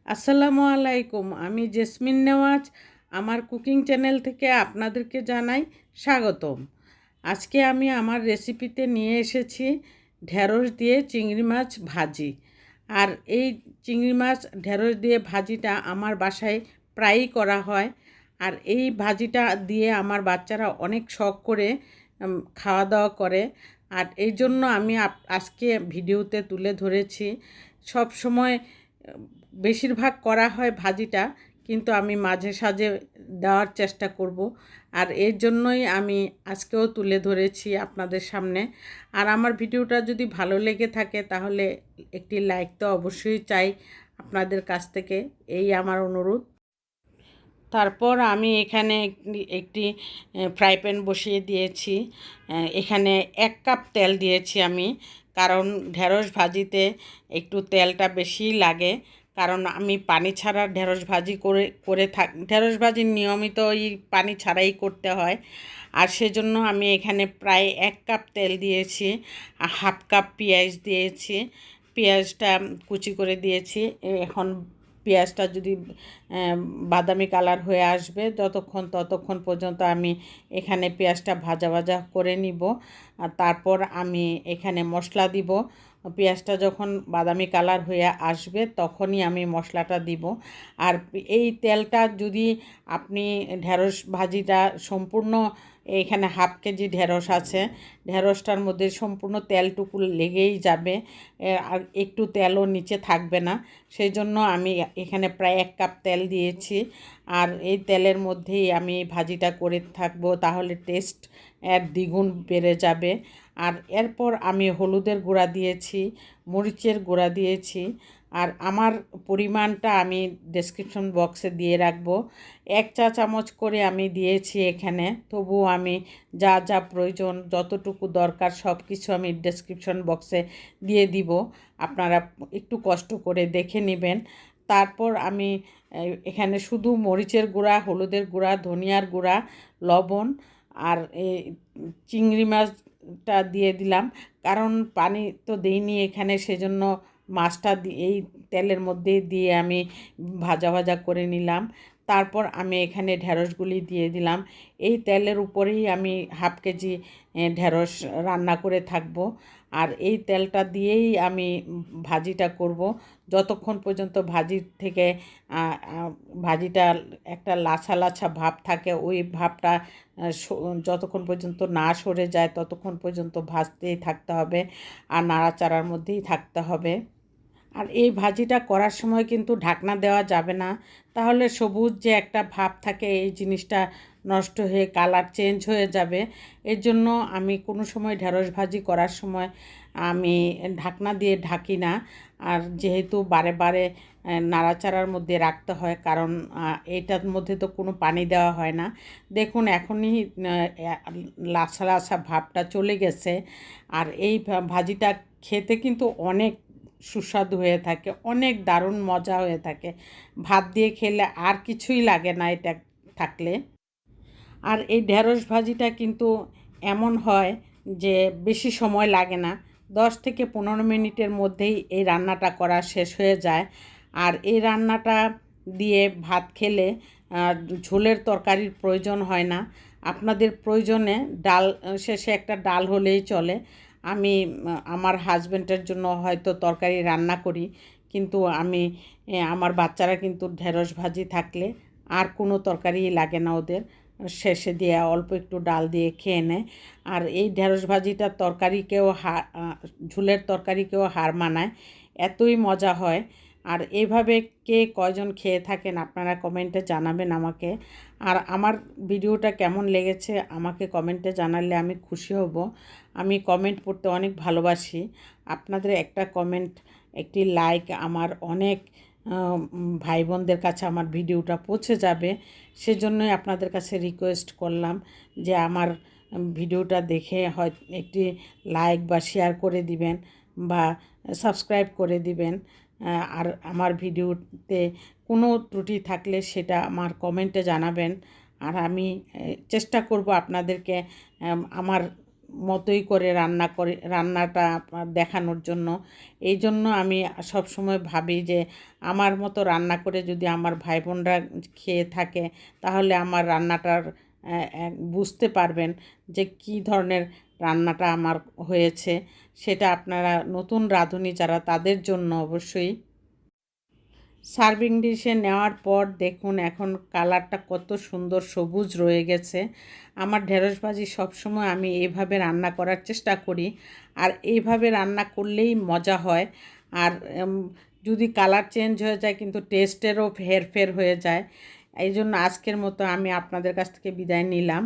আসসালামু আলাইকুম। আমি জেসমিন নেওয়াজ আমার কুকিং চ্যানেল থেকে আপনাদেরকে জানাই স্বাগতম। আজকে আমি আমার রেসিপিতে নিয়ে এসেছি ঢেঁড়স দিয়ে চিংড়ি মাছ ভাজি। আর এই চিংড়ি মাছ ঢেঁড়স দিয়ে ভাজিটা আমার বাসায় প্রায়ই করা হয়। আর এই ভাজিটা দিয়ে আমার বাচ্চারা অনেক শখ করে খাওয়া দাওয়া করে। আর এই জন্য আমি আজকে ভিডিওতে তুলে ধরেছি। সব সময় বেশিরভাগ করা হয় ভাজিটা, কিন্তু আমি মাঝে সাঝে দেওয়ার চেষ্টা করব। আর এর জন্যই আমি আজকেও তুলে ধরেছি আপনাদের সামনে। আর আমার ভিডিওটা যদি ভালো লেগে থাকে তাহলে একটি লাইক তো অবশ্যই চাই আপনাদের কাছ থেকে, এই আমার অনুরোধ। তারপর আমি এখানে একটি ফ্রাই প্যান বসিয়ে দিয়েছি। এখানে 1 কাপ তেল দিয়েছি আমি, কারণ ঢেঁড়স ভাজিতে একটু তেলটা বেশিই লাগে। কারণ আমি পানি ছাড়া ঢেঁড়স ভাজি করে ঢেঁড়স ভাজি নিয়মিত পানি ছাড়াই করতে হয়। আর সেজন্য আমি এখানে প্রায় 1 কাপ তেল দিয়েছি, 1/2 কাপ পেঁয়াজ দিয়েছি। পেঁয়াজটা কুচি করে দিয়েছি। এখন পেঁয়াজটা যদি বাদামি কালার হয়ে আসবে ততক্ষণ পর্যন্ত আমি এখানে পেঁয়াজটা ভাজা ভাজা করে নিব। আর তারপর আমি এখানে মশলা দিব। পেঁয়াজটা যখন বাদামি কালার হয়ে আসবে তখনই আমি মশলাটা দিব। আর এই তেলটা যদি আপনি ঢেঁড়স ভাজিটা সম্পূর্ণ, এখানে 1/2 কেজি ঢেঁড়স আছে, ঢেঁড়সটার মধ্যে সম্পূর্ণ তেলটুকু লেগেই যাবে, আর একটু তেলও নিচে থাকবে না। সেই জন্য আমি এখানে প্রায় 1 কাপ তেল দিয়েছি। আর এই তেলের মধ্যেই আমি ভাজিটা করে থাকবো, তাহলে টেস্ট দ্বিগুণ বেড়ে যাবে। আর এরপর আমি হলুদের গুঁড়া দিয়েছি, মরিচের গুঁড়া দিয়েছি। আর আমার পরিমাণটা আমি ডেসক্রিপশন বক্সে দিয়ে রাখবো। 1 চা চামচ করে আমি দিয়েছি এখানে, তবুও আমি যা যা প্রয়োজন, যতটুকু দরকার সব কিছু আমি ডেসক্রিপশন বক্সে দিয়ে দিব। আপনারা একটু কষ্ট করে দেখে নেবেন। তারপর আমি এখানে শুধু মরিচের গুঁড়া, হলুদের গুঁড়া, ধনিয়ার গুঁড়া, লবণ আর এই চিংড়ি মাছটা দিয়ে দিলাম। কারণ পানি তো দেইনি এখানে, সেজন্য মাছটা এই তেলের মধ্যে দিয়ে আমি ভাজা ভাজা করে নিলাম। তারপর আমি এখানে ঢেঁড়সগুলি দিয়ে দিলাম। এই তেলের উপরেই আমি 1/2 কেজি ঢেঁড়স রান্না করে থাকবো। আর এই তেলটা দিয়েই আমি ভাজিটা করব, যতক্ষণ পর্যন্ত ভাজির থেকে ভাজিটা একটা লাছা লাছা ভাব থাকে, ওই ভাবটা যতক্ষণ পর্যন্ত না সরে যায় ততক্ষণ পর্যন্ত ভাজতেই থাকতে হবে, আর নাড়াচাড়ার মধ্যেই থাকতে হবে। আর এই ভাজিটা করার সময় কিন্তু ঢাকনা দেওয়া যাবে না, তাহলে সবুজ যে একটা ভাব থাকে এই জিনিসটা নষ্ট হয়ে কালার চেঞ্জ হয়ে যাবে। এর জন্য আমি কোনো সময় ঢেঁড়স ভাজি করার সময় আমি ঢাকনা দিয়ে ঢাকি না। আর যেহেতু বারে বারে নাড়াচাড়ার মধ্যে রাখতে হয়, কারণ এটার মধ্যে তো কোনো পানি দেওয়া হয় না। দেখুন এখনই লাসা লাসা ভাবটা চলে গেছে। আর এই ভাজিটা খেতে কিন্তু অনেক সুস্বাদু হয়ে থাকে, অনেক দারুণ মজা হয়ে থাকে। ভাত দিয়ে খেলে আর কিছুই লাগে না এটা থাকলে। আর এই ঢেঁড়স ভাজিটা কিন্তু এমন হয় যে বেশি সময় লাগে না, 10 থেকে 15 মিনিটের মধ্যেই এই রান্নাটা করা শেষ হয়ে যায়। আর এই রান্নাটা দিয়ে ভাত খেলে ঝোলের তরকারির প্রয়োজন হয় না। আপনাদের প্রয়োজনে ডাল, শেষে একটা ডাল হলেই চলে। আমি আমার হাজব্যান্ডের জন্য হয়তো তরকারি রান্না করি, কিন্তু আমি আমার বাচ্চারা কিন্তু ঢেঁড়স ভাজি থাকলে আর কোনো তরকারি লাগে না ওদের, শেষে দিয়ে অল্প একটু ডাল দিয়ে খেয়ে নেয়। আর এই ঢেঁড়স ভাজিটার তরকারিকেও ঝোলের তরকারিকেও হার মানায়, এতই মজা হয়। আর এইভাবে কে কয়জন খেয়ে থাকেন আপনারা কমেন্টে জানাবেন আমাকে। আর আমার ভিডিওটা কেমন লেগেছে আমাকে কমেন্টে জানালে আমি খুশি হব। আমি কমেন্ট পড়তে অনেক ভালোবাসি। আপনাদের একটা কমেন্ট, একটি লাইক আমার অনেক ভাই বোনদের কাছে আমার ভিডিওটা পৌঁছে যাবে। সেজন্যই আপনাদের কাছে রিকোয়েস্ট করলাম যে আমার ভিডিওটা দেখে হয় একটি লাইক বা শেয়ার করে দিবেন বা সাবস্ক্রাইব করে দিবেন। আর আমার ভিডিওতে কোনো ত্রুটি থাকলে সেটা আমার কমেন্টে জানাবেন। আর আমি চেষ্টা করব আপনাদেরকে আমার মতোই করে রান্নাটা দেখানোর জন্য। এই জন্য আমি সবসময় ভাবি যে আমার মতো রান্না করে যদি আমার ভাই বোনরা খেয়ে থাকে তাহলে আমার রান্নাটার বুঝতে পারবেন যে কী ধরনের রান্নাটা আমার হয়েছে। সেটা আপনারা নতুন রাঁধুনি যারা তাদের জন্য অবশ্যই। সার্ভিং ডিশে নেওয়ার পর দেখুন এখন কালারটা কত সুন্দর সবুজ রয়ে গেছে। আমার ঢেঁড়স ভাজি সবসময় আমি এইভাবে রান্না করার চেষ্টা করি, আর এইভাবে রান্না করলেই মজা হয়। আর যদি কালার চেঞ্জ হয়ে যায় কিন্তু টেস্টেরও হেরফের হয়ে যায়। এই জন্য আজকের মতো আমি আপনাদের কাছ থেকে বিদায় নিলাম।